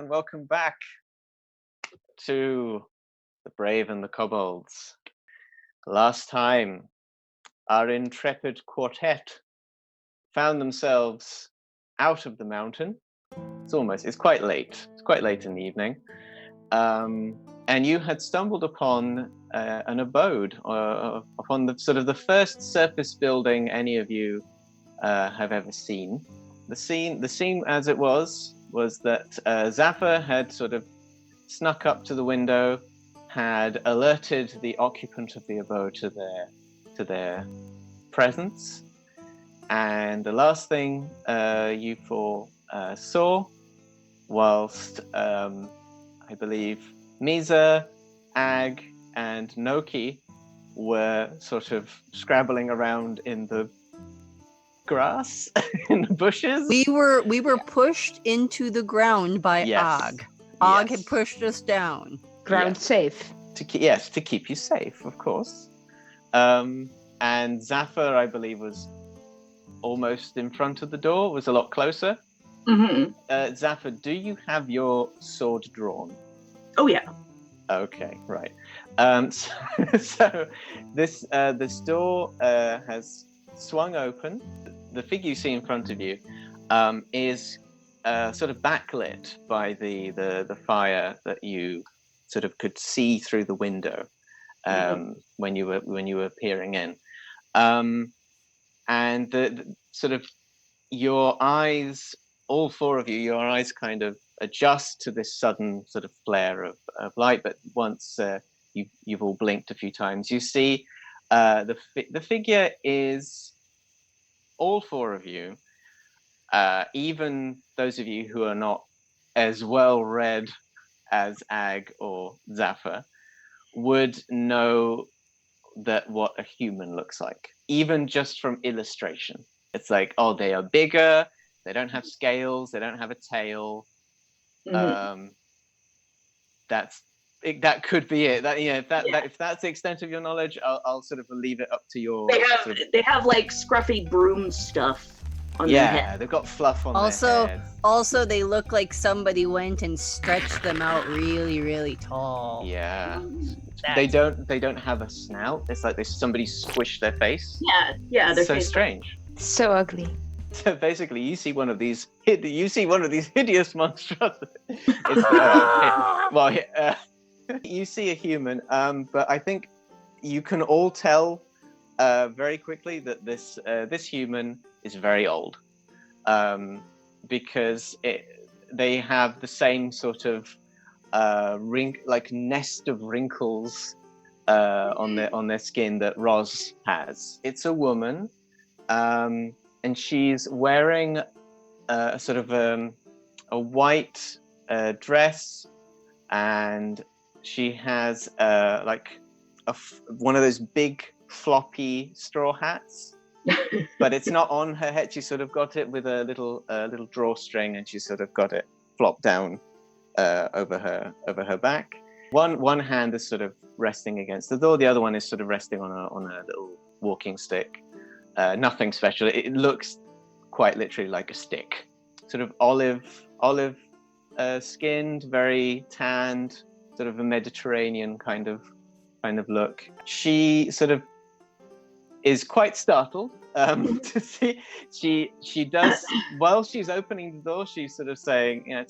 and welcome back to The Brave and the Kobolds. Last time, our intrepid quartet found themselves out of the mountain. It's quite late. It's quite late in the evening. And you had stumbled upon an abode, upon the first surface building any of you have ever seen. The scene as it was that Zaffre had sort of snuck up to the window, had alerted the occupant of the abode to their presence, and the last thing you four saw, whilst I believe Meeza, Ag, and Noki were sort of scrabbling around in the grass in the bushes. We were pushed into the ground by Og. Og had pushed us down. Ground safe. To keep you safe, of course. And Zaffre, I believe, was almost in front of the door, was a lot closer. Mm-hmm. Zaffre, do you have your sword drawn? Oh, yeah. Okay, right. So this door has swung open. The figure you see in front of you is sort of backlit by the fire that you sort of could see through the window when you were peering in, and the sort of your eyes, all four of you, your eyes kind of adjust to this sudden sort of flare of light. But once you've all blinked a few times, you see the figure is all four of you, even those of you who are not as well read as Ag or Zaffre, would know that what a human looks like, even just from illustration. It's like, oh, they are bigger, they don't have scales, they don't have a tail. Mm-hmm. That could be it. If that's the extent of your knowledge, I'll sort of leave it up to your. They have like scruffy broom stuff on their head. Yeah, they've got fluff on their heads. Also, they look like somebody went and stretched them out really, really tall. Yeah, they don't have a snout. It's like somebody squished their face. Yeah, they're so strange. So ugly. So basically, you see one of these hideous monstrosities. You see a human, but I think you can all tell very quickly that this human is very old, because they have the same sort of nest of wrinkles on their skin that Roz has. It's a woman, and she's wearing a sort of a white dress, and she has one of those big floppy straw hats, but it's not on her head. She sort of got it with a little drawstring, and she sort of got it flopped down over her back. One hand is sort of resting against the door. The other one is sort of resting on a little walking stick. Nothing special. It looks quite literally like a stick. Sort of olive skinned, very tanned, sort of a Mediterranean kind of look. She sort of is quite startled to see. She does, while she's opening the door, she's sort of saying,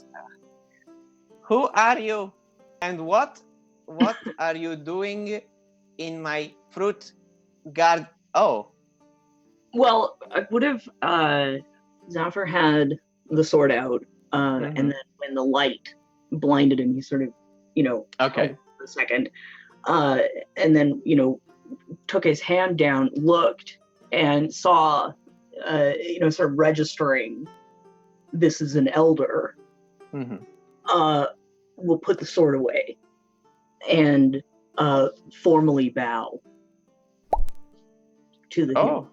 "Who are you, and what are you doing in my fruit garden?" Oh. Well, I would have Zaffre had the sword out, and then when the light blinded him, he sort of, okay, for a second, and then took his hand down, looked, and saw, sort of registering, this is an elder. Will put the sword away and formally bow to the human.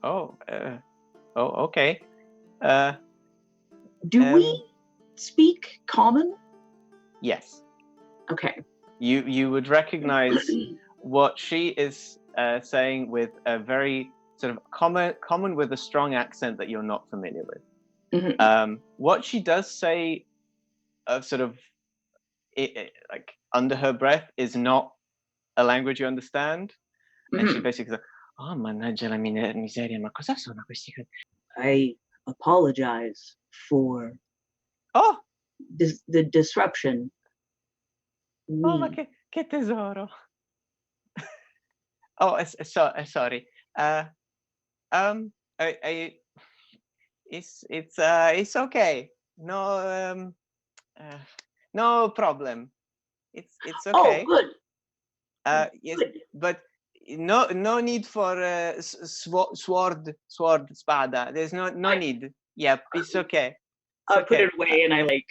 Okay. Do we speak common? Yes. Okay. You would recognize what she is saying with a very sort of common with a strong accent that you're not familiar with. What she does say sort of like under her breath is not a language you understand, and she basically says, "Oh, mannaggia la miseria, ma cosa sono questi?" I apologize for the disruption. Oh, ma che tesoro. Oh, sorry. It's okay. No, no problem. It's okay. Oh, good. Yes, Good. but no need for sword, spada. There's no need. Yep, it's okay. I put it away and I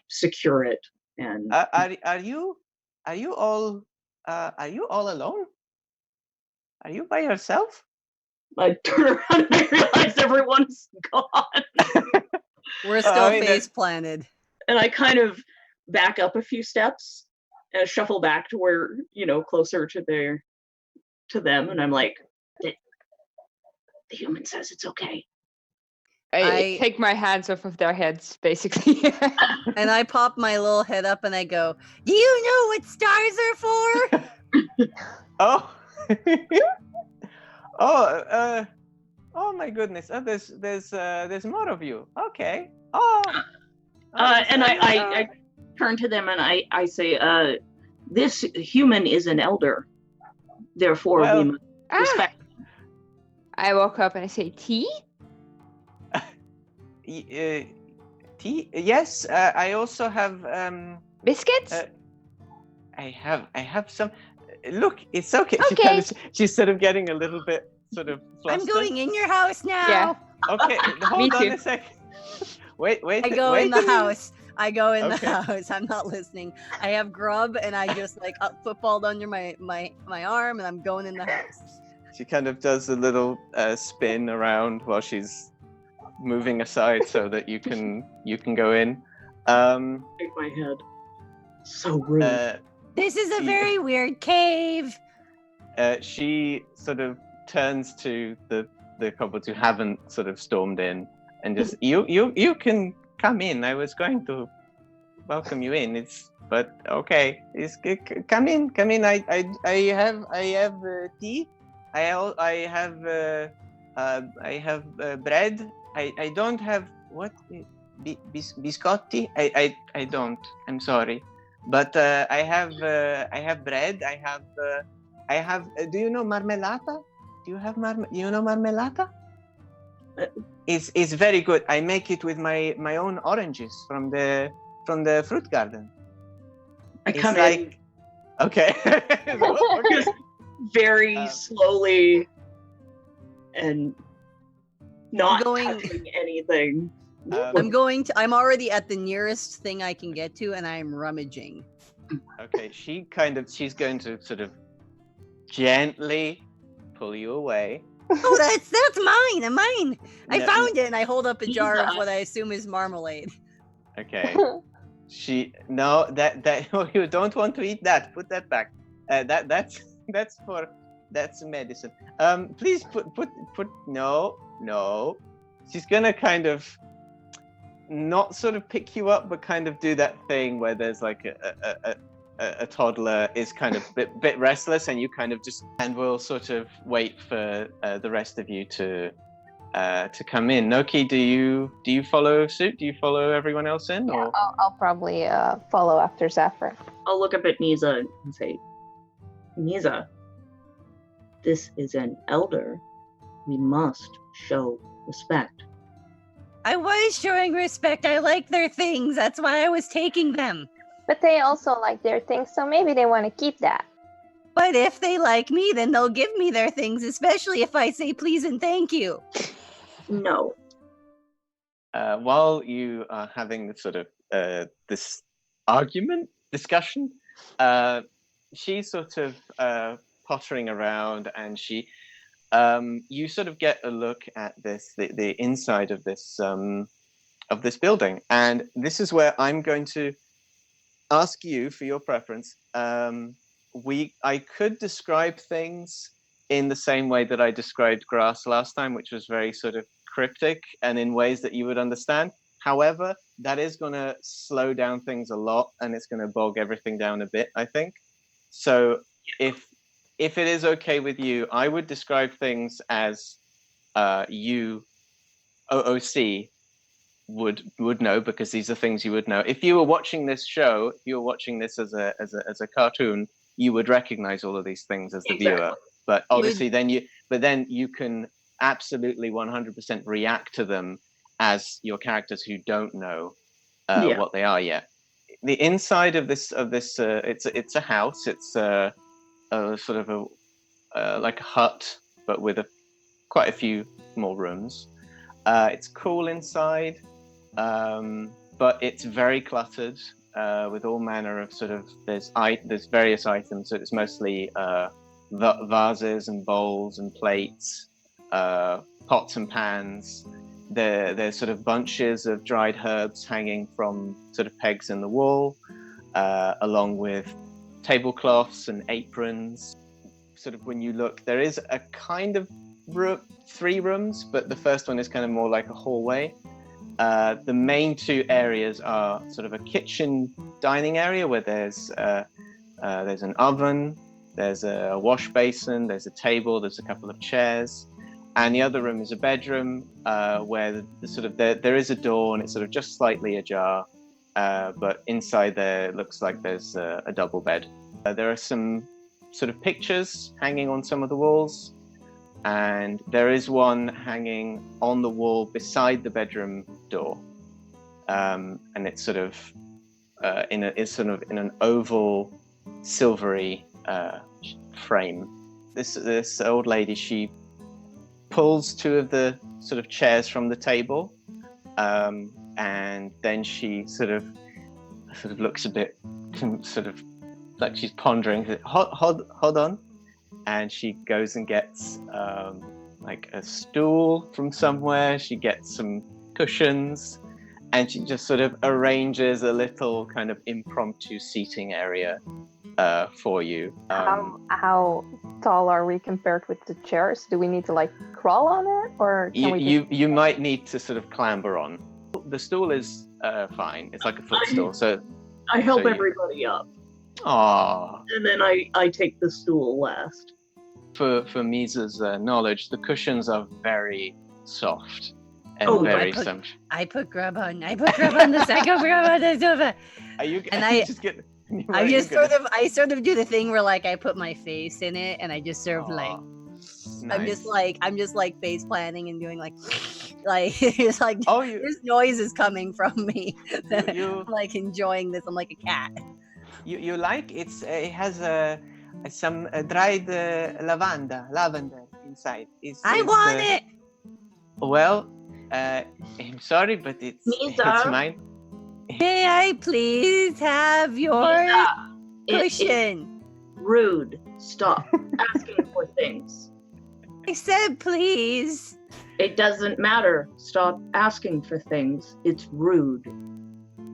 secure it. And are you all alone? Are you by yourself? I turn around and I realize everyone's gone. We're still face planted. And I kind of back up a few steps and shuffle back to where, closer to them. And I'm like, the human says it's okay. I take my hands off of their heads, basically. And I pop my little head up and I go, "Do you know what stars are for?" Oh my goodness. There's more of you. Okay. And I turn to them and I say, this human is an elder. Therefore, we must respect. I walk up and I say, tea? Tea? Yes. I also have biscuits. I have some. Look, it's okay. Okay. She's sort of getting a little bit sort of flustered. I'm going in your house now. Yeah. Okay, hold on a second. Wait. I go in the house. I go in the house. I'm not listening. I have grub and I just footballed under my arm and I'm going in the house. She kind of does a little spin around while she's moving aside so that you can go in. Shake my head. So rude. This is a very weird cave. She sort of turns to the kobolds who haven't sort of stormed in and just you can come in. I was going to welcome you in. But okay. Come in. I have tea. I have bread. I don't have biscotti. I don't. I'm sorry. But I have bread. I have. Do you know marmellata? Do you have you know marmellata? It's very good. I make it with my own oranges from the fruit garden. I come in. Okay. Just very slowly and not touching anything. I'm already at the nearest thing I can get to and I'm rummaging. Okay, she's going to sort of gently pull you away. Oh, that's mine. Mine. I found it and I hold up a jar of what I assume is marmalade. Okay. That you don't want to eat that. Put that back. That's medicine. Please put no. She's gonna kind of not sort of pick you up, but kind of do that thing where there's like a toddler is kind of bit restless, and you kind of just and we'll sort of wait for the rest of you to come in. Noki, do you follow suit? Do you follow everyone else in? Yeah, or? I'll probably follow after Zaffre. I'll look up at Meeza and say, Meeza, this is an elder. We must show respect. I was showing respect. I like their things. That's why I was taking them. But they also like their things, so maybe they want to keep that. But if they like me, then they'll give me their things, especially if I say please and thank you. No. While you are having this sort of this discussion, she's sort of pottering around, and you sort of get a look at the inside of this building, and this is where I'm going to ask you for your preference. I could describe things in the same way that I described grass last time, which was very sort of cryptic and in ways that you would understand. However, that is going to slow down things a lot, and it's going to bog everything down a bit, I think. So if it is okay with you, I would describe things as you, OOC, would know, because these are things you would know. If you were watching this show, if you were watching this as a cartoon, you would recognize all of these things as the viewer. But obviously, then you can absolutely 100% react to them as your characters who don't know what they are yet. The inside of this it's a house. It's a sort of like a hut, but with quite a few more rooms. It's cool inside, but it's very cluttered with all manner of sort of there's various items. So it's mostly vases and bowls and plates, pots and pans. There's sort of bunches of dried herbs hanging from sort of pegs in the wall, along with tablecloths and aprons. Sort of when you look, there is a kind of 3 rooms, but the first one is kind of more like a hallway. The main 2 areas are sort of a kitchen dining area where there's an oven, there's a wash basin, there's a table, there's a couple of chairs, and the other room is a bedroom where there is a door and it's sort of just slightly ajar, but inside there it looks like there's a double bed. There are some sort of pictures hanging on some of the walls, and there is one hanging on the wall beside the bedroom door, and it's sort of in an oval silvery frame. This old lady, she pulls 2 of the sort of chairs from the table, and then she sort of looks a bit sort of like she's pondering. Hold on. And she goes and gets like a stool from somewhere. She gets some cushions, and she just sort of arranges a little kind of impromptu seating area for you. How tall are we compared with the chairs? Do we need to like crawl on it, or can you might need to sort of clamber on. The stool is fine. It's like a footstool. So I help everybody up. Aww. And then I take the stool last. For Meeza's knowledge, the cushions are very soft and very sumptuous. I put grub on. The second grub on the sofa. I sort of do the thing where like I put my face in it and I just sort of like nice. I'm just like face planning and doing like it's like this noise is coming from me. I'm like enjoying this. I'm like a cat. You like it has some dried lavender inside. I want it. Well, I'm sorry, but it's mine. May I please have your cushion? Rude. Stop asking for things. I said please. It doesn't matter. Stop asking for things. It's rude.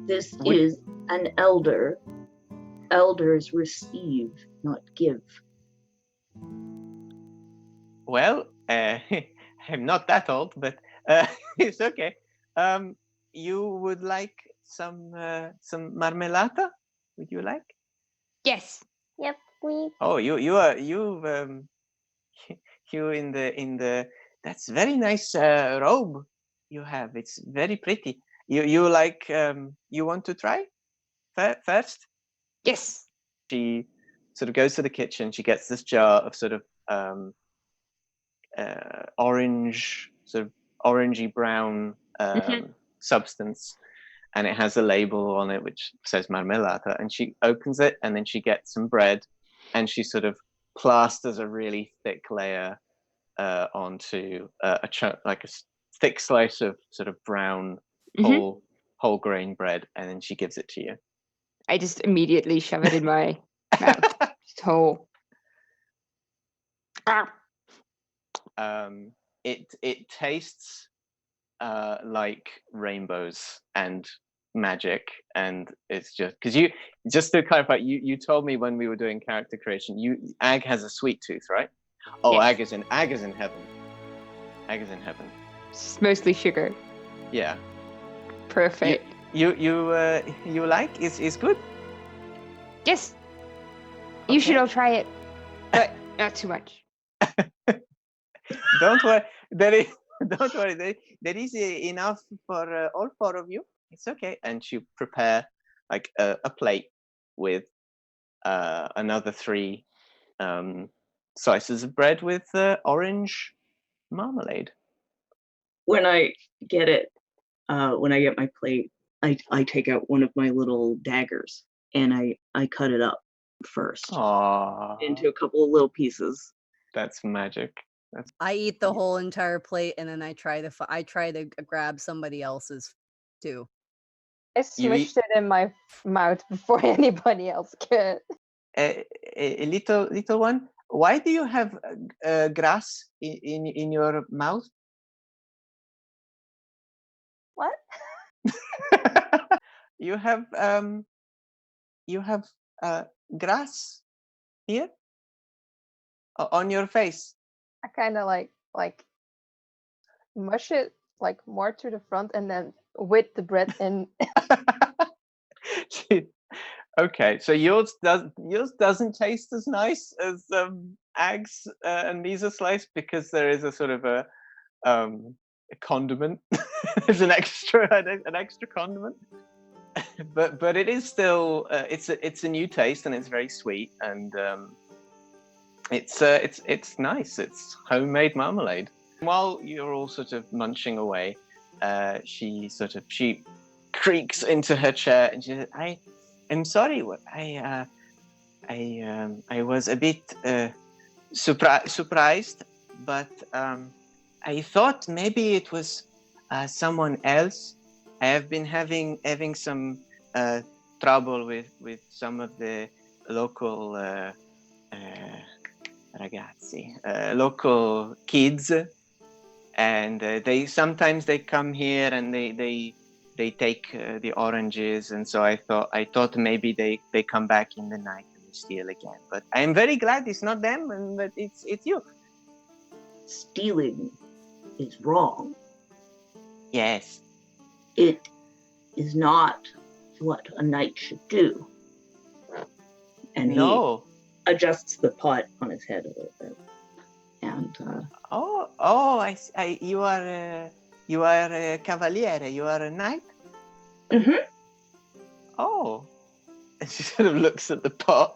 This is an elder. Elders receive, not give. Well, I'm not that old, but it's okay. You would like some marmelata? Would you like? Yes. Yep, please. Oh, you in the that's very nice robe you have. It's very pretty. You like you want to try first? Yes. She sort of goes to the kitchen. She gets this jar of sort of orange, sort of orangey brown substance, and it has a label on it which says marmelata. And she opens it, and then she gets some bread, and she sort of plasters a really thick layer onto a chunk, like a thick slice of sort of brown whole grain bread, and then she gives it to you. I just immediately shove it in my mouth. So, it tastes like rainbows and magic, and it's just to clarify, you told me when we were doing character creation, Ag has a sweet tooth, right? Oh, yes. Ag is in heaven. Ag is in heaven. It's mostly sugar. Yeah. Perfect. You like? Is good? Yes. Okay. You should all try it, but not too much. Don't worry. Don't worry. There is enough for all 4 of you. It's okay. And she prepare like a plate with another 3 slices of bread with orange marmalade. When I get it, when I get my plate, I take out one of my little daggers and I cut it up first. Aww. Into a couple of little pieces. That's magic. I eat the whole entire plate and then I try to grab somebody else's too. I smushed it in my mouth before anybody else could. A little one. Why do you have grass in your mouth? What? You have grass here on your face. I kind of like mush it like more to the front and then with the bread in. Okay, so yours doesn't taste as nice as Ag's and Meeza slice because there is a sort of a condiment. There's an extra condiment. but it is still it's a new taste and it's very sweet and it's nice. It's homemade marmalade. While you're all sort of munching away, she creaks into her chair and she says, I'm sorry, I was a bit surprised, but I thought maybe it was someone else. I have been having some trouble with some of the local ragazzi, local kids, and they sometimes come here and they take the oranges, and so I thought maybe they come back in the night and steal again. But I'm very glad it's not them and that it's you. Stealing is wrong. Yes. It is not what a knight should do. And no. He adjusts the pot on his head a little bit. And you are a cavaliere. You are a knight. Mm-hmm. Oh, and she sort of looks at the pot,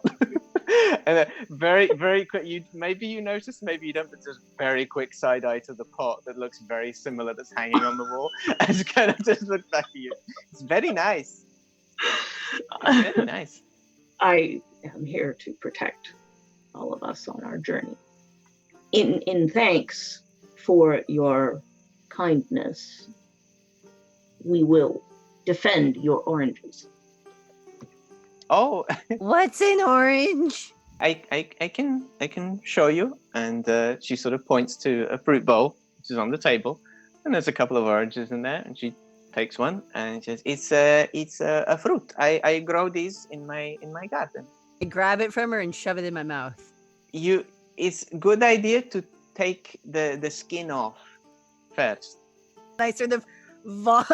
and very, very quick. Maybe you notice, maybe you don't, but just very quick side eye to the pot that looks very similar that's hanging on the wall, and kind of just look back at you. It's very nice. It's very nice. I am here to protect all of us on our journey. In thanks for your kindness, we will defend your oranges. Oh, what's in orange? I can show you. And she sort of points to a fruit bowl, which is on the table, and there's a couple of oranges in there. And she takes one and says, "It's a fruit. I grow these in my garden." I grab it from her and shove it in my mouth. It's a good idea to take the skin off first. I sort of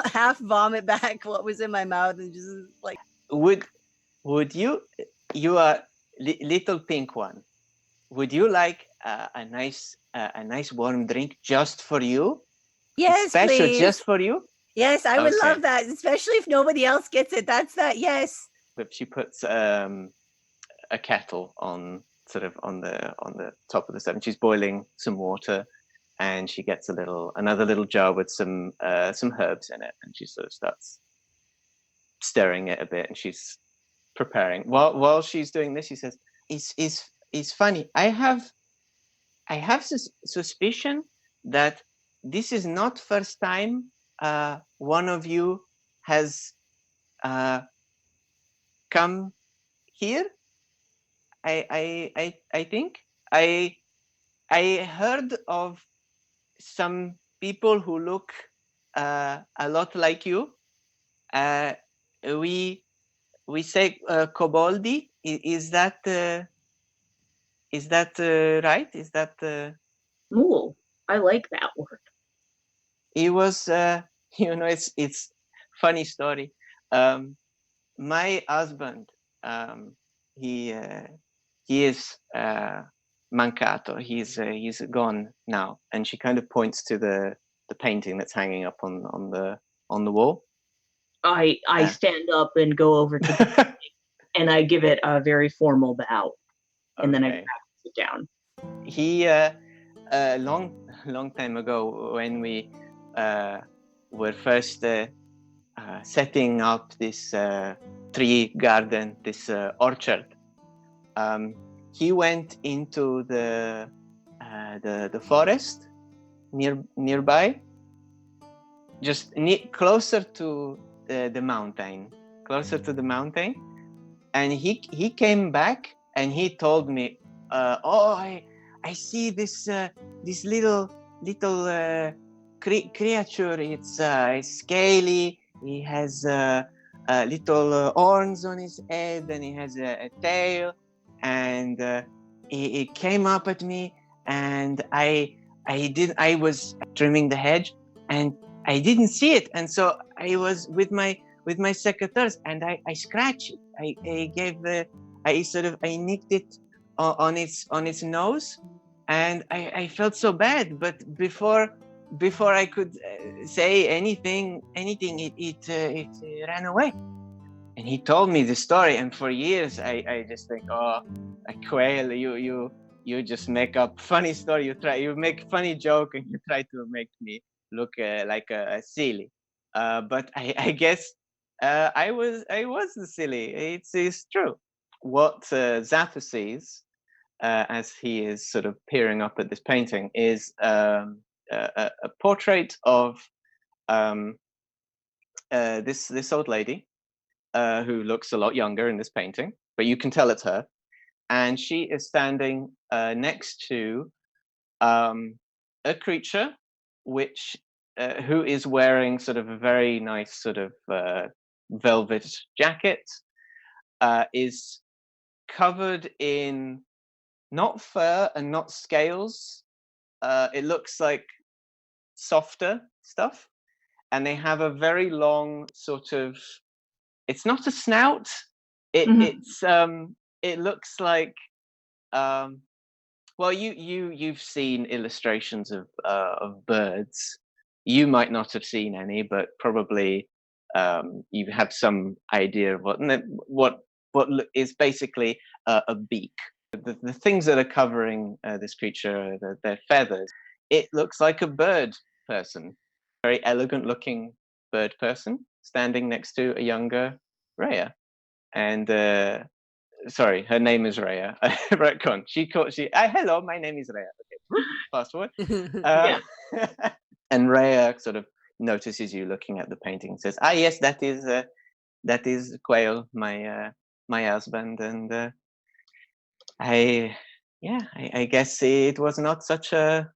half vomit back what was in my mouth and just like. Would you are little pink one? Would you like a nice warm drink just for you? Yes, special please. Just for you. Yes, I would love that, especially if nobody else gets it. That's that. Yes. But she puts a kettle on the top of the stove. She's boiling some water, and she gets another little jar with some herbs in it, and she sort of starts stirring it a bit, and she's preparing. While she's doing this, she says, "It's funny. I have suspicion that this is not first time one of you has come here. I think I heard of some people who look a lot like you. We say koboldi. Is that right? Is that Cool. I like that word. It was it's funny story. My husband, he is mancato. He's gone now, and she kind of points to the painting that's hanging up on the wall. I stand up and go over to the painting, and I give it a very formal bow, and then I go back and sit down. He long time ago, when we were first setting up this tree garden, this orchard, he went into the forest nearby, just closer to the mountain, and he came back and he told me, I see this little creature. It's scaly. He has little horns on his head, and he has a tail. And he came up at me, and I was trimming the hedge, and I didn't see it, and so I was with my secateurs, and I scratched it. I nicked it on its nose, and I felt so bad. But before I could say anything, it ran away. And he told me the story, and for years I just think, Quail, you just make up funny story. You make funny joke, and you try to make me look like a silly. But I guess I was the silly. It's true. What Zaffre sees, as he is sort of peering up at this painting, is a portrait of this old lady who looks a lot younger in this painting, but you can tell it's her, and she is standing next to a creature which who is wearing sort of a very nice sort of velvet jacket, is covered in not fur and not scales. It looks like softer stuff, and they have a very long sort of, it's not a snout. It looks like well, you've seen illustrations of birds. You might not have seen any, but probably you have some idea of what is basically a beak. The things that are covering this creature, their feathers. It looks like a bird person, very elegant looking bird person, standing next to a younger Rhea. And sorry, her name is Rhea. Retcon. Hello, my name is Rhea. Okay, fast forward. And Rhea sort of notices you looking at the painting and says, yes, that is Quail, my husband. And I guess it was not such a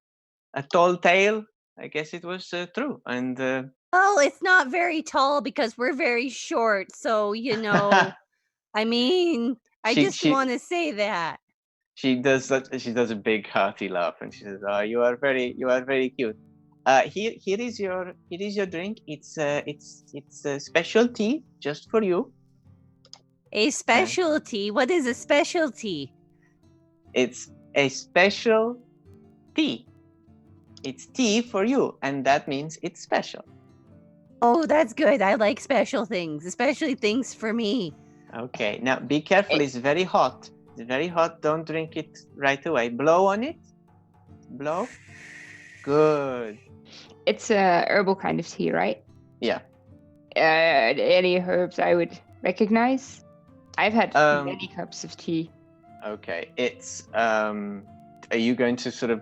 tall tale. I guess it was true. And well, it's not very tall because we're very short. So, I mean, I just want to say that. She does a big hearty laugh, and she says, you are very cute. Here is your drink. It's a special tea just for you. A specialty? What is a specialty? It's a special tea. It's tea for you, and that means it's special. Oh, that's good. I like special things, especially things for me. Okay, now be careful. It's very hot. It's very hot. Don't drink it right away. Blow on it. Blow. Good. It's a herbal kind of tea, right? Yeah. Any herbs I would recognize? I've had many cups of tea. Okay, it's are you going to sort of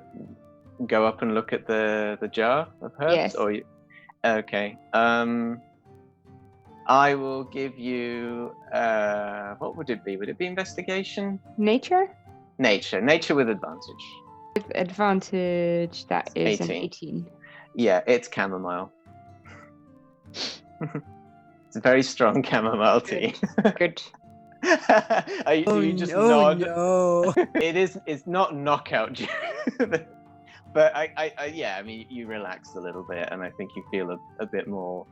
go up and look at the jar of herbs? Yes. Or okay. I will give you what would it be? Would it be investigation? Nature with advantage. With advantage, that is 18. An 18. Yeah, it's chamomile. It's a very strong chamomile tea. Good. You just nod. No. It's not knockout, but I mean, you relax a little bit, and I think you feel a bit more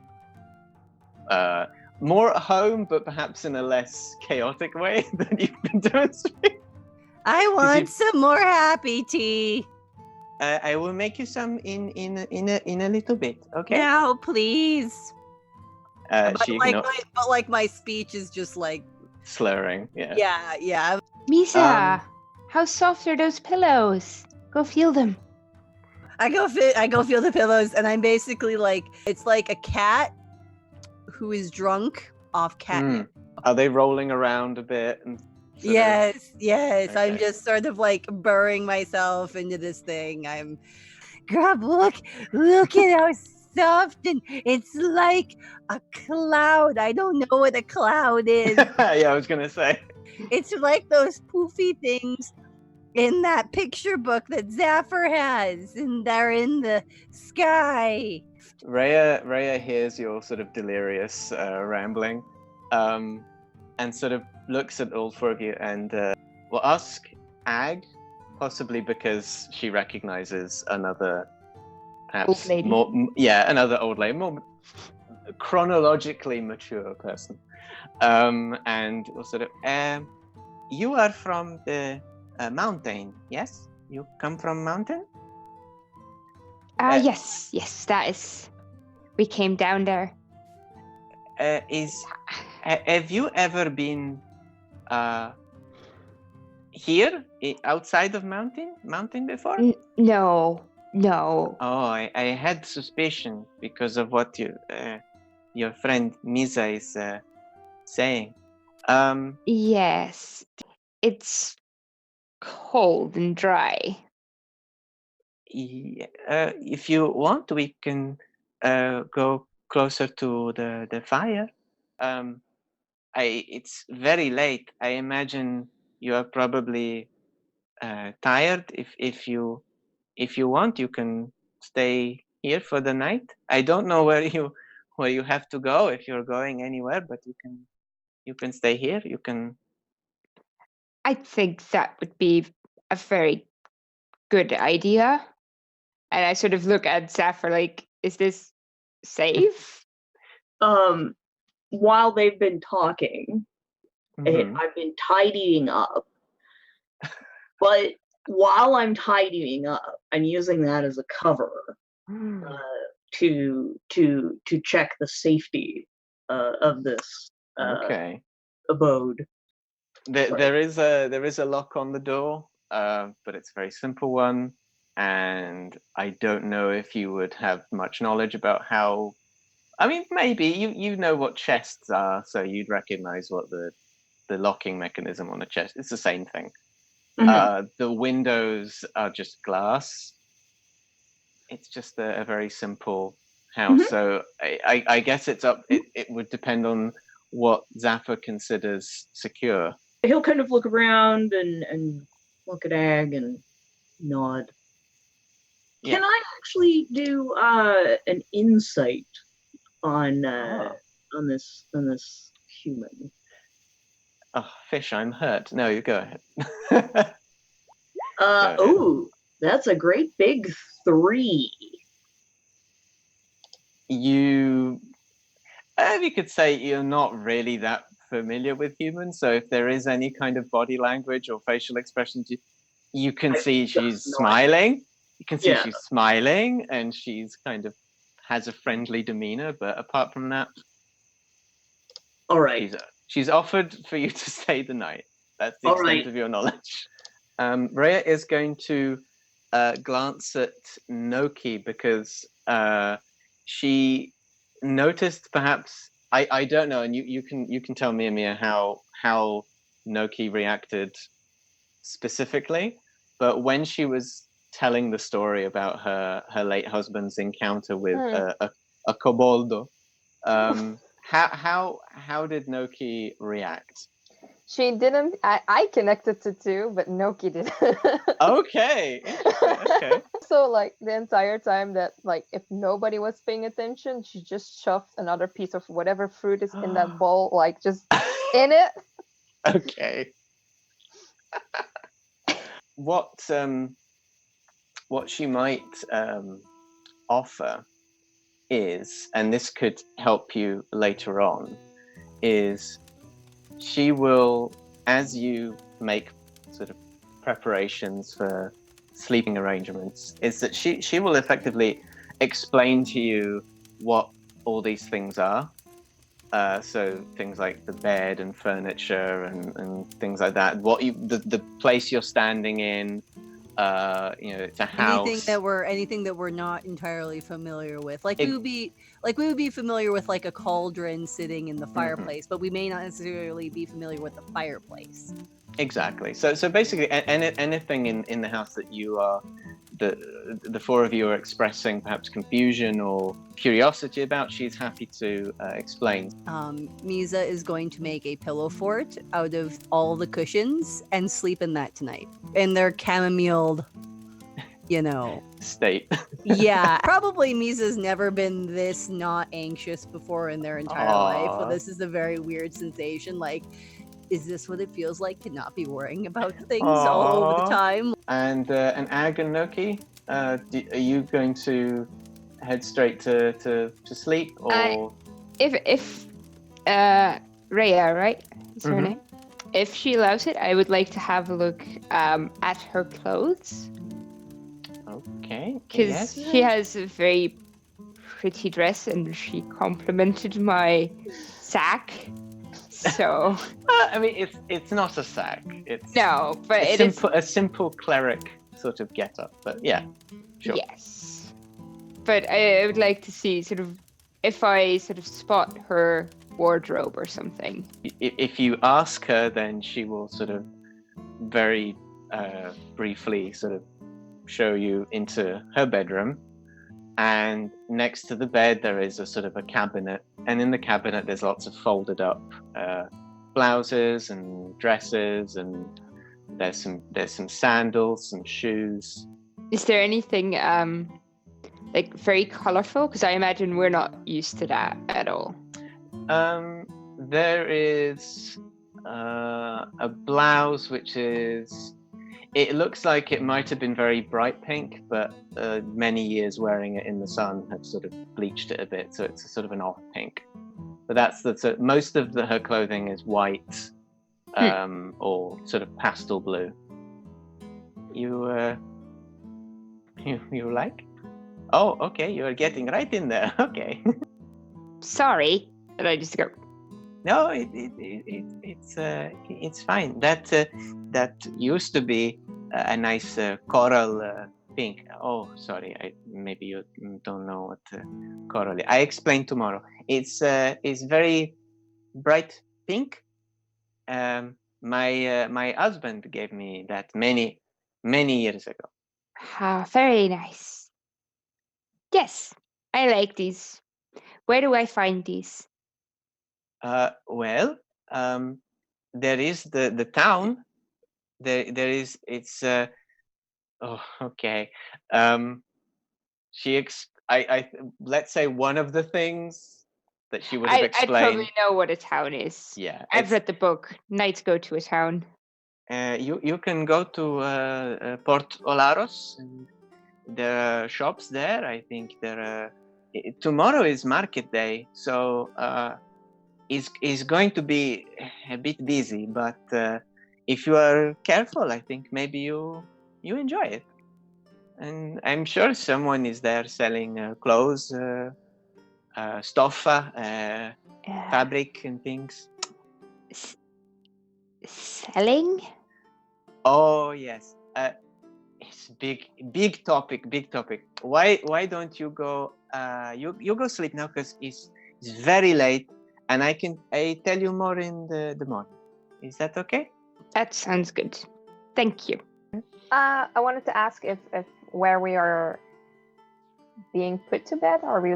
more at home, but perhaps in a less chaotic way than you've been demonstrating. I want some more happy tea. I will make you some in a little bit. Okay. Now, please. But my speech is just like slurring. Yeah. Yeah. Meeza, how soft are those pillows? Go feel them. I go feel the pillows, and I'm basically like, it's like a cat who is drunk off catnip. Are they rolling around a bit? And yes. Okay. I'm just sort of like burying myself into this thing. Grub, look at how soft, and it's like a cloud. I don't know what a cloud is. Yeah, I was gonna say. It's like those poofy things in that picture book that Zaffre has, and they're in the sky. Rhea hears your sort of delirious rambling, and sort of looks at all four of you and will ask Ag, possibly because she recognizes another, perhaps another old lady, more chronologically mature person, and will sort of, you are from the mountain, yes? You come from mountain? Yes, that is. We came down there. Have you ever been here outside of mountain before? No. Oh, I had suspicion because of what your friend Meeza is saying. Yes, it's cold and dry. If you want, we can go closer to the fire. It's very late. I imagine you are probably tired. If you want, you can stay here for the night. I don't know where you have to go if you're going anywhere, but you can stay here. You can. I think that would be a very good idea. And I sort of look at Zaffre like, is this safe? While they've been talking, I've been tidying up. But while I'm tidying up, I'm using that as a cover to check the safety of this abode. There is a lock on the door, but it's a very simple one, and I don't know if you would have much knowledge about how. I mean, maybe you know what chests are, so you'd recognize what the locking mechanism on a chest. It's the same thing. The windows are just glass. It's just a very simple house. So I guess it's up. It would depend on what Zaffre considers secure. He'll kind of look around and look at Ag and nod. Yeah. Can I actually do an insight on this human? Oh, fish! I'm hurt. No, you go ahead. Oh, that's a great big 3. You could say you're not really that familiar with humans, so if there is any kind of body language or facial expressions, you can see she's smiling. You can see she's smiling, and she's kind of has a friendly demeanor. But apart from that, all right, she's offered for you to stay the night. That's the extent of your knowledge. Rhea is going to glance at Noki because she noticed, perhaps I don't know, and you can tell me, Amir, how Noki reacted specifically, but when she was telling the story about her late husband's encounter with a koboldo, how did Noki react? She didn't. I connected to 2, but Noki didn't. Okay. Okay. So like the entire time that if nobody was paying attention, she just shoved another piece of whatever fruit is in that bowl, just in it. Okay. What she might offer is, and this could help you later on, is she will, as you make sort of preparations for sleeping arrangements, is that she will effectively explain to you what all these things are. So things like the bed and furniture and things like that. The place you're standing in. It's a house. Anything that we're not entirely familiar with. We would be familiar with like a cauldron sitting in the fireplace, but we may not necessarily be familiar with the fireplace. Exactly. So basically, anything in the house that you are, the four of you are expressing perhaps confusion or curiosity about, she's happy to explain. Meeza is going to make a pillow fort out of all the cushions and sleep in that tonight. In their chamomiled, state. Yeah, probably Meeza's never been this not anxious before in their entire life. Well, this is a very weird sensation. Like, is this what it feels like to not be worrying about things all over the time? And Ag and Noki, are you going to head straight to sleep, or if Rhea, right? Is her name? If she allows it, I would like to have a look at her clothes. Okay. Because she has a very pretty dress, and she complimented my sack. So I mean, it's not a sack. It's but a simple cleric sort of getup. But yeah, sure. Yes, but I would like to see sort of if I sort of spot her wardrobe or something. If you ask her, then she will sort of very briefly sort of show you into her bedroom. And next to the bed there is a sort of a cabinet, and in the cabinet there's lots of folded up blouses and dresses, and there's some sandals, some shoes. Is there anything like very colorful? Because I imagine we're not used to that at all. There is a blouse which is, it looks like it might have been very bright pink, but many years wearing it in the sun have sort of bleached it a bit, so it's a sort of an off pink. But most of her clothing is white, or sort of pastel blue. You like? Oh, okay, you're getting right in there. Okay. Sorry, and I just go. No, it's fine. That used to be a nice coral pink. Oh, sorry, maybe you don't know what coral is. I explain tomorrow. It's very bright pink. My husband gave me that many years ago. Very nice. Yes, I like these. Where do I find these? Well, there is the town. There is, it's oh, okay. Let's say one of the things that she would have explained. I probably know what a town is. Yeah, I've read the book. Knights go to a town. You can go to Port Olaros. And there are shops there. I think tomorrow is market day, so it's going to be a bit busy. But if you are careful, I think maybe you enjoy it. And I'm sure someone is there selling clothes, stoffa, fabric and things. Selling? Oh yes, it's big topic. Why don't you go? You go sleep now, because it's very late, and I tell you more in the morning. Is that okay? That sounds good. Thank you. I wanted to ask if where we are being put to bed, are we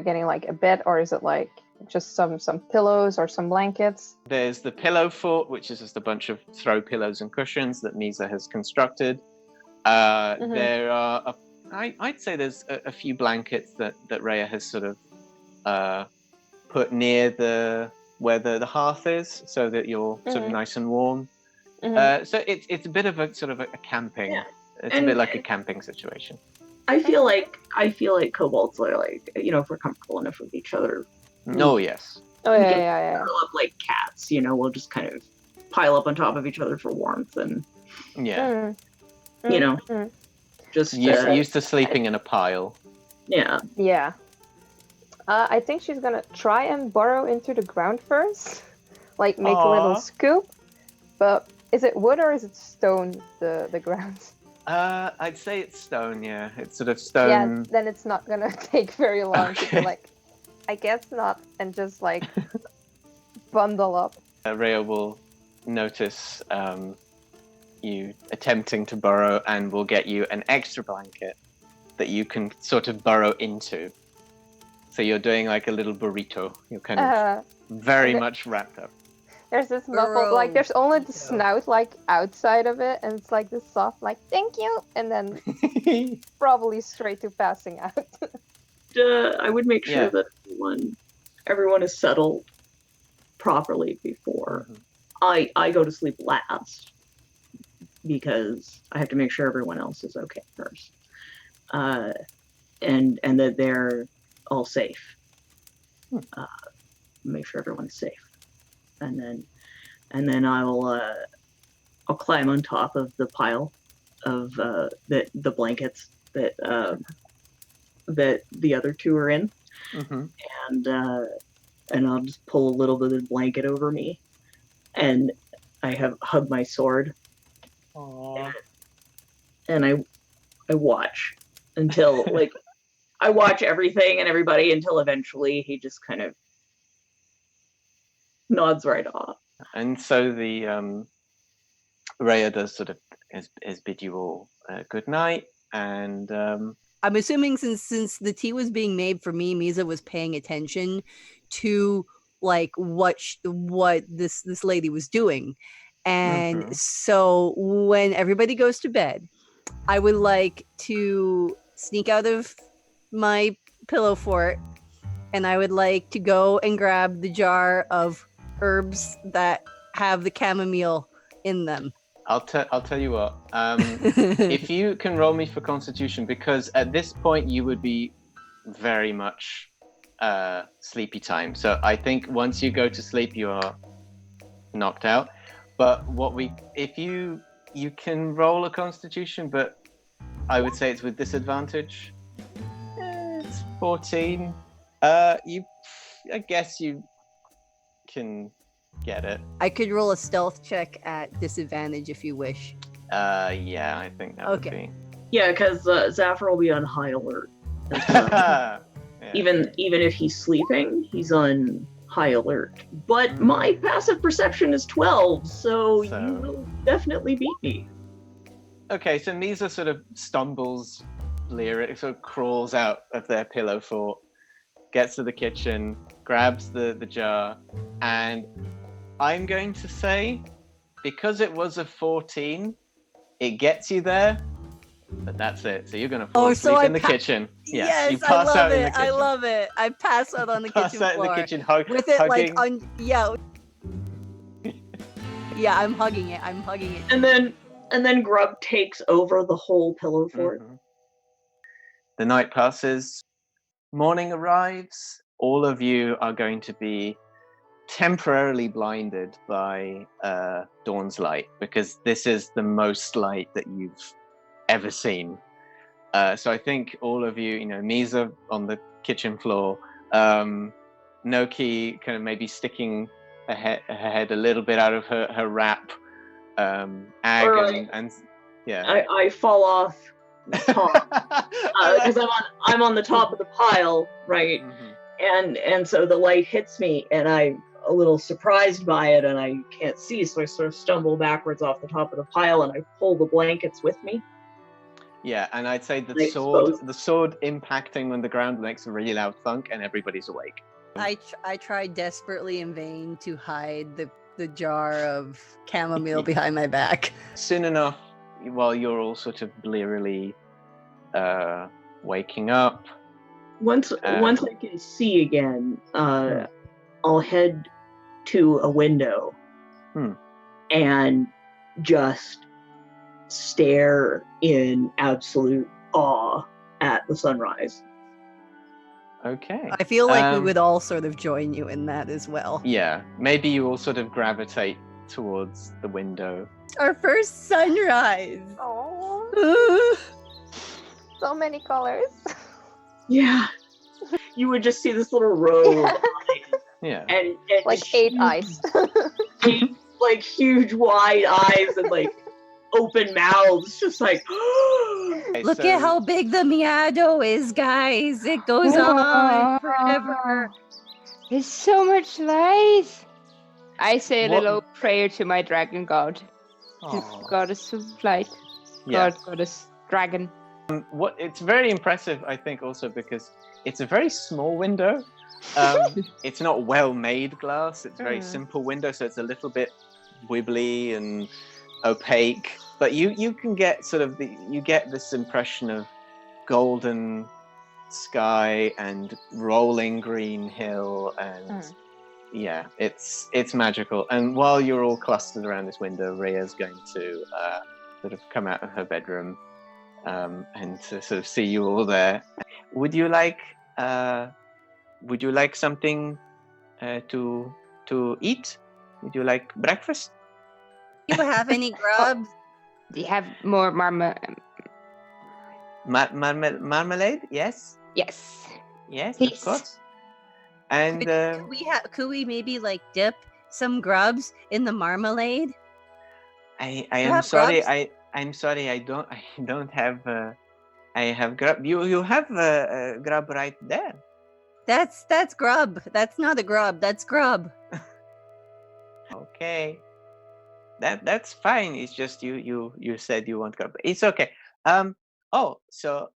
getting like a bed, or is it like just some pillows or some blankets? There's the pillow fort, which is just a bunch of throw pillows and cushions that Meeza has constructed. There are I'd say there's a few blankets that Rhea has sort of put near where the hearth is, so that you're sort of nice and warm. So it's a bit of a sort of a camping. Yeah. It's a bit like a camping situation. I feel like kobolds are like, if we're comfortable enough with each other. Oh yes. Oh yeah. Curl up like cats, we'll just kind of pile up on top of each other for warmth and just used to sleeping in a pile. Yeah. I think she's gonna try and burrow into the ground first, like make a little scoop. But is it wood or is it stone? The ground? I'd say it's stone. Yeah, it's sort of stone. Yeah, then it's not gonna take very long to be like, I guess not, and just like bundle up. Rhea will notice you attempting to burrow and will get you an extra blanket that you can sort of burrow into. So you're doing like a little burrito. You're kind of very much wrapped up. There's this muffled, like there's only the snout like outside of it, and it's like this soft, like thank you, and then probably straight to passing out. I would make sure that everyone is settled properly before I go to sleep last, because I have to make sure everyone else is okay first, and that they're all safe. Make sure everyone's safe, and then I'll climb on top of the pile of the blankets that the other two are in, and I'll just pull a little bit of the blanket over me, and I hug my sword. Aww. And I watch until I watch everything and everybody until eventually he just kind of nods right off. And so the Rhea does sort of is bid you all good night, and I'm assuming since the tea was being made for me, Meeza was paying attention to like what this lady was doing, and so when everybody goes to bed, I would like to sneak out of my pillow fort, and I would like to go and grab the jar of herbs that have the chamomile in them. I'll tell you what. If you can roll me for Constitution, because at this point you would be very much sleepy time. So I think once you go to sleep, you are knocked out. But if you can roll a Constitution, but I would say it's with disadvantage. It's 14. I guess you can get it. I could roll a stealth check at disadvantage if you wish. Yeah, I think that would be. Yeah, because Zaffre will be on high alert. Yeah. Even if he's sleeping, he's on high alert. But my passive perception is 12, so you will definitely beat me. Okay, so Meeza sort of stumbles, sort of crawls out of their pillow fort, gets to the kitchen, grabs the jar, and I'm going to say, because it was a 14, it gets you there, but that's it. So you're going to fall asleep in the kitchen. Yeah, yes, you pass out in the kitchen. I love it. I pass out on the kitchen floor. Pass out in the kitchen, with it hugging. Yeah, I'm hugging it. And then Grub takes over the whole pillow fort. The night passes. Morning arrives. All of you are going to be temporarily blinded by dawn's light, because this is the most light that you've ever seen. So I think all of you, Meeza on the kitchen floor, Noki kind of maybe sticking her head a little bit out of her wrap, Ag and yeah. I fall off the top because I'm on the top of the pile, right? And so the light hits me, and I'm a little surprised by it, and I can't see, so I sort of stumble backwards off the top of the pile, and I pull the blankets with me. Yeah, and I'd say the sword impacting when the ground makes a really loud thunk, and everybody's awake. I tried desperately in vain to hide the jar of chamomile behind my back. Soon enough, while you're all sort of blearily waking up. Once I can see again, I'll head to a window and just stare in absolute awe at the sunrise. Okay. I feel like we would all sort of join you in that as well. Yeah, maybe you all sort of gravitate towards the window. Our first sunrise. Oh, so many colors. Yeah. You would just see this little row of eyes. Yeah. And like 8 eyes. like huge wide eyes and like open mouths, just like Look at how big the Miado is, guys. It goes on forever. There's so much light. I say a little prayer to my dragon god. Goddess of light. Goddess dragon. It's very impressive, I think, also because it's a very small window. It's not well-made glass. It's a very simple window, so it's a little bit wibbly and opaque. But you can get sort of you get this impression of golden sky and rolling green hill, and yeah, it's magical. And while you're all clustered around this window, Rhea's going to sort of come out of her bedroom and to sort of see you all there. Would you like something to eat? Would you like breakfast? Do you have any grubs? Do you have more marmalade? Yes. Yes. Yes, Please. of course. And could we maybe like dip some grubs in the marmalade? I am sorry. I'm sorry. I don't have. I have grub. You have a grub right there. That's grub. That's not a grub. That's grub. Okay. That's fine. It's just you said you want grub. It's okay. Oh, so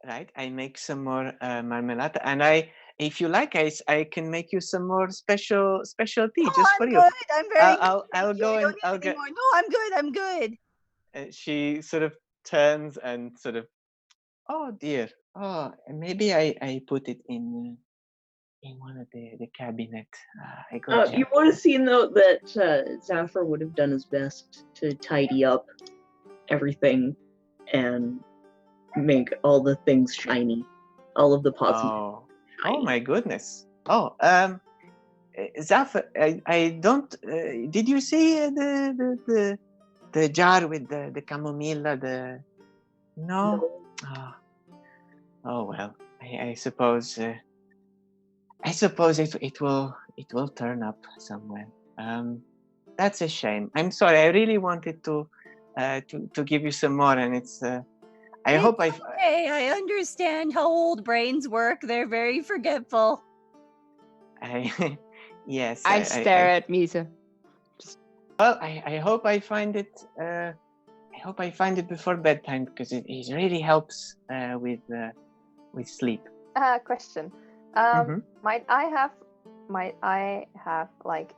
right. I make some more marmalade, and if you like, I can make you some more special tea just for you. I'm very good. I'll go and I'll get. No, I'm good. I'm good. She sort of turns and sort of, oh dear, maybe I put it in one of the cabinet. You would have seen though that Zaffre would have done his best to tidy up everything and make all the things shiny, all of the pots. Oh my goodness. Oh, Zaffre, I don't. Did you see the jar with the chamomilla? No. Oh well. I suppose. I suppose it will turn up somewhere. That's a shame. I'm sorry. I really wanted to give you some more, and it's. I hope I. Hey, I understand how old brains work. They're very forgetful. Yes. I stare at Meeza. Well, I hope I find it. I hope I find it before bedtime because it really helps with sleep. Question. Might I have like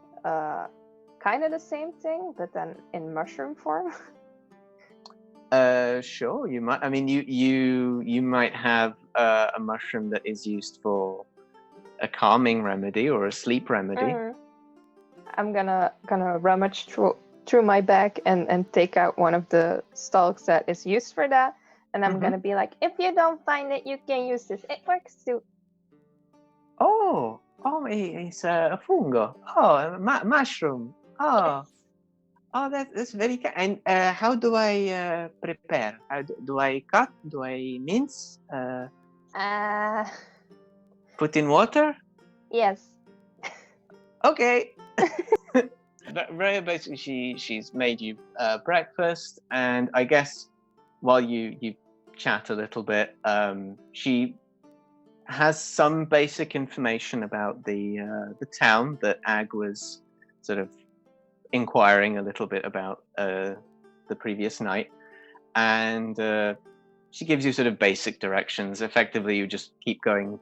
kind of the same thing, but then in mushroom form? Sure. You might. I mean, you might have a mushroom that is used for a calming remedy or a sleep remedy. I'm gonna rummage through my bag and take out one of the stalks that is used for that, and I'm gonna be like, if you don't find it, you can use this. It works too. Oh, it's a fungo. Oh, a mushroom. Oh, that's very good. And how do I prepare? Do I cut? Do I mince? Put in water? Yes. Okay. Very basically, she's made you breakfast, and I guess while you chat a little bit, she has some basic information about the town that Ag was sort of inquiring a little bit about the previous night, and she gives you sort of basic directions. Effectively, you just keep going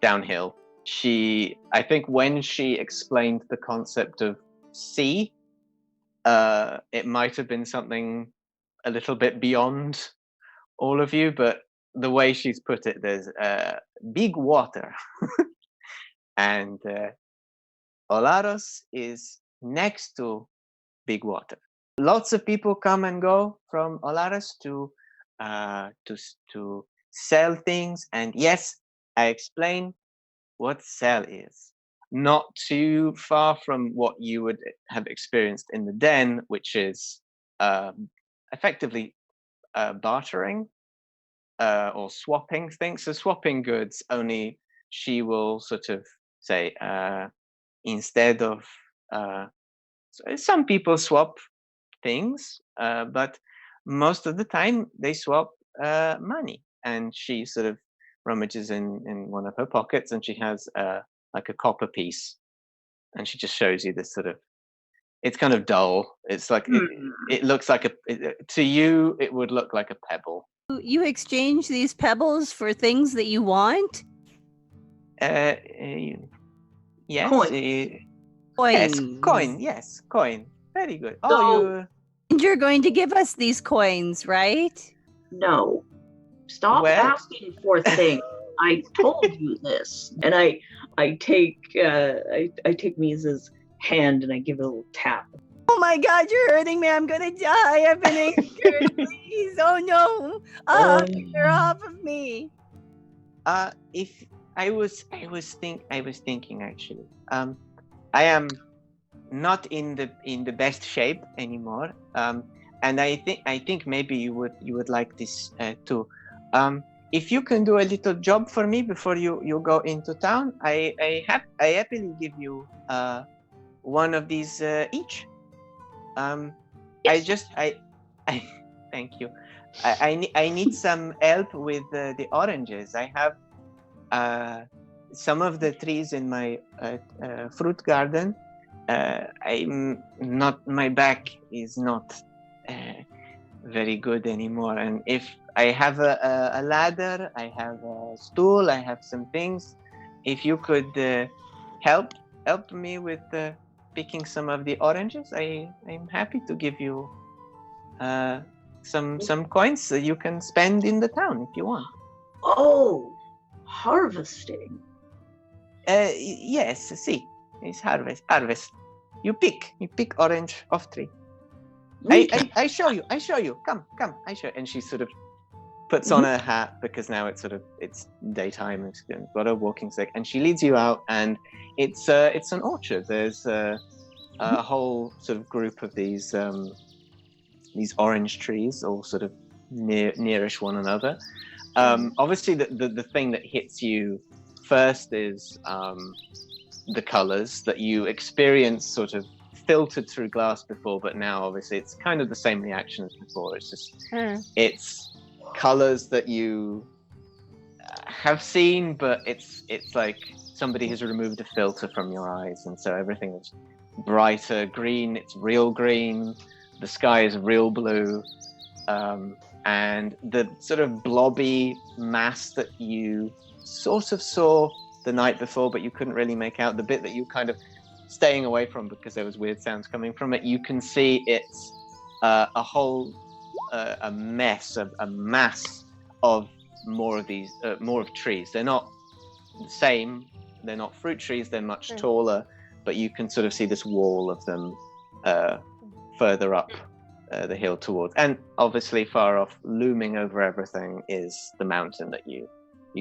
downhill. I think when she explained the concept of sea, it might have been something a little bit beyond all of you, but the way she's put it, there's big water, and Olaros is next to big water. Lots of people come and go from Olaros to sell things, and yes, I explain what cell is. Not too far from what you would have experienced in the den, which is effectively bartering or swapping things. So swapping goods, only she will sort of say, instead of, some people swap things, but most of the time they swap money. And she sort of rummages in one of her pockets, and she has like a copper piece, and she just shows you this sort of. It's kind of dull. It's like it looks like to you it would look like a pebble. You exchange these pebbles for things that you want? Yes. Coin. Yes, coin. Yes, coin. Very good. So, And you're going to give us these coins, right? No. Stop asking for things. I told you this. And I take Meeza's hand and I give it a little tap. Oh my God, you're hurting me. I'm gonna die. I've been injured. Please. Oh no. You're off of me. If I was thinking actually. I am not in the best shape anymore. And I think maybe you would like this too. If you can do a little job for me before you go into town, I happily give you one of these each. Yes. I thank you. I need some help with the oranges. I have some of the trees in my fruit garden. My back is not very good anymore, and if I have a ladder, I have a stool, I have some things. If you could help me with picking some of the oranges, I'm happy to give you some coins so you can spend in the town if you want. Oh, harvesting. Yes, see, it's harvest. You pick orange off tree. I show you. Come, I show you. And she sort of puts on her hat because now it's daytime and she's got her walking stick, and she leads you out, and it's an orchard. There's a whole sort of group of these orange trees, all sort of nearish one another. Obviously, the thing that hits you first is the colors that you experience sort of filtered through glass before, but now obviously it's kind of the same reaction as before. It's just it's colors that you have seen, but it's like somebody has removed a filter from your eyes, and so everything is brighter green. It's real green. The sky is real blue, and the sort of blobby mass that you sort of saw the night before, but you couldn't really make out the bit that you kind of staying away from because there was weird sounds coming from it. You can see it's a whole a mass of more of trees. They're not the same. They're not fruit trees. They're much taller, but you can sort of see this wall of them further up the hill towards, and obviously far off, looming over everything, is the mountain that you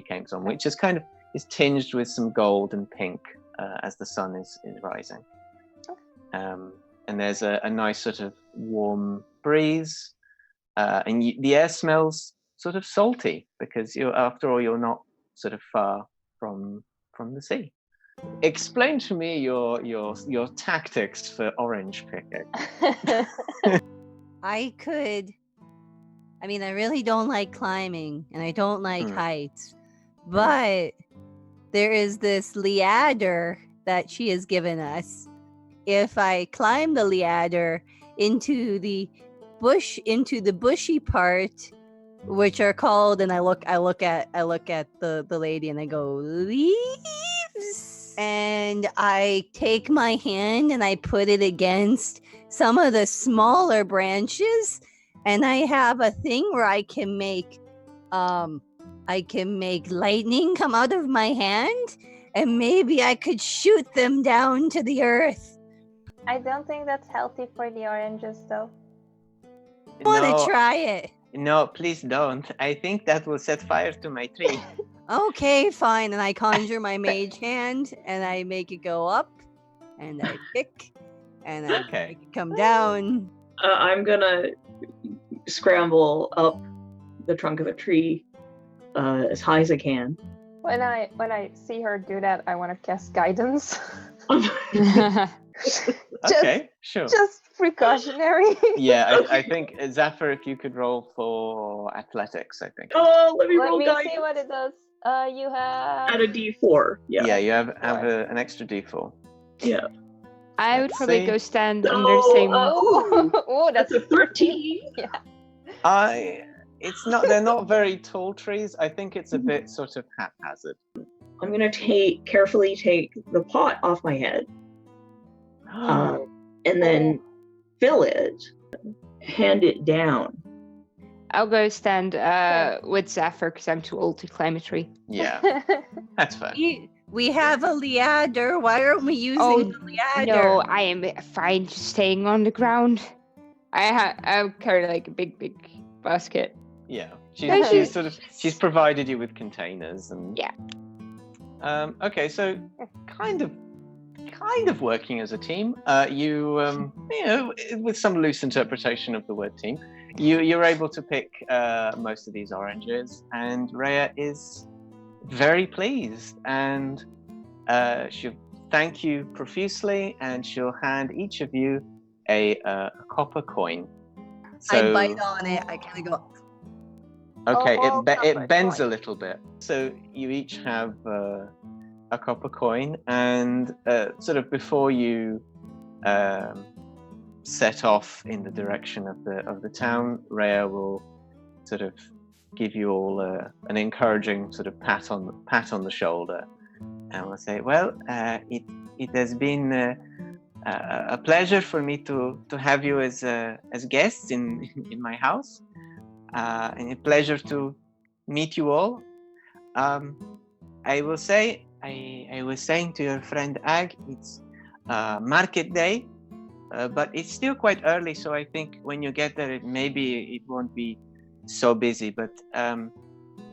came on, which is kind of tinged with some gold and pink as the sun is rising. And there's a nice sort of warm breeze, and the air smells sort of salty because after all you're not sort of far from the sea. Explain to me your tactics for orange picking. I really don't like climbing and I don't like heights, but there is this liader that she has given us. If I climb the liader into the bushy part, which are called, and I look at the lady and I go, leaves, and I take my hand and I put it against some of the smaller branches, and I have a thing where I can make lightning come out of my hand, and maybe I could shoot them down to the earth. I don't think that's healthy for the oranges, though. I want to try it. No, please don't. I think that will set fire to my tree. Okay, fine. And I conjure my mage hand, and I make it go up, and I pick, and I make it come down. I'm gonna scramble up the trunk of a tree as high as I can. When I see her do that, I want to cast guidance. Okay, sure. Just precautionary. Yeah, I think Zaffre, if you could roll for athletics, I think. Oh, let me roll Let me guidance. see what it does. You have At a D4. Yeah, you have an extra D4. Yeah. I would Let's probably see. go stand under the same. Oh, that's a 13. Yeah. It's not. They're not very tall trees. I think it's a bit sort of haphazard. I'm gonna carefully take the pot off my head, and then fill it, hand it down. I'll go stand with Zaffre because I'm too old to climb a tree. Yeah, that's fine. We have a liader. Why aren't we using the liader? No, I am fine just staying on the ground. I carry like a big basket. Yeah, She's she's provided you with containers and. Yeah. Okay, so kind of working as a team. You know, with some loose interpretation of the word team, you're able to pick most of these oranges, and Rhea is very pleased, and she'll thank you profusely, and she'll hand each of you a copper coin. So, I bite on it. I kind of go. Okay, copper it bends coin. a little bit. So you each have a copper coin, and sort of before you set off in the direction of the town, Rhea will sort of give you all an encouraging sort of pat on the shoulder, and will say, "Well, it has been a pleasure for me to have you as guests in my house." And a pleasure to meet you all. I will say, I was saying to your friend Ag, it's market day, but it's still quite early, so I think when you get there, maybe it won't be so busy, but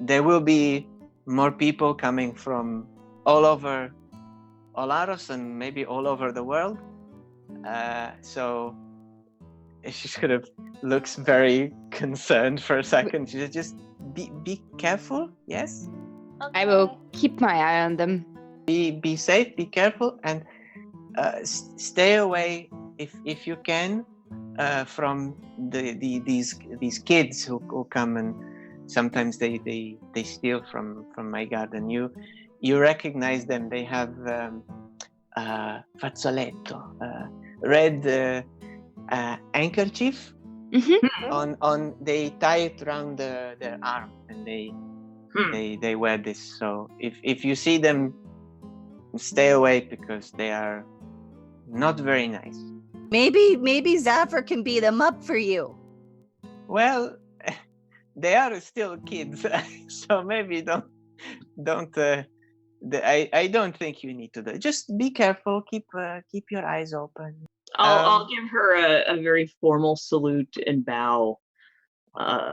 there will be more people coming from all over Olaros and maybe all over the world. So she sort of looks very concerned for a second. She says, just be careful, yes? I will keep my eye on them. Be safe, be careful, and stay away if you can from these kids who come, and sometimes they steal from my garden. You recognize them. They have fazzoletto, red handkerchief. Mm-hmm. On they tie it around their arm, and they wear this. So if you see them, stay away, because they are not very nice. Maybe Zaffre can beat them up for you. Well, they are still kids, so maybe don't. I don't think you need to do. Just be careful. Keep your eyes open. I'll give her a very formal salute and bow, Okay.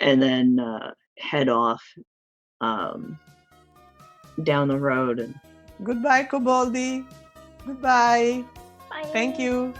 and then head off down the road. And Goodbye, Koboldi. Goodbye. Bye. Thank you.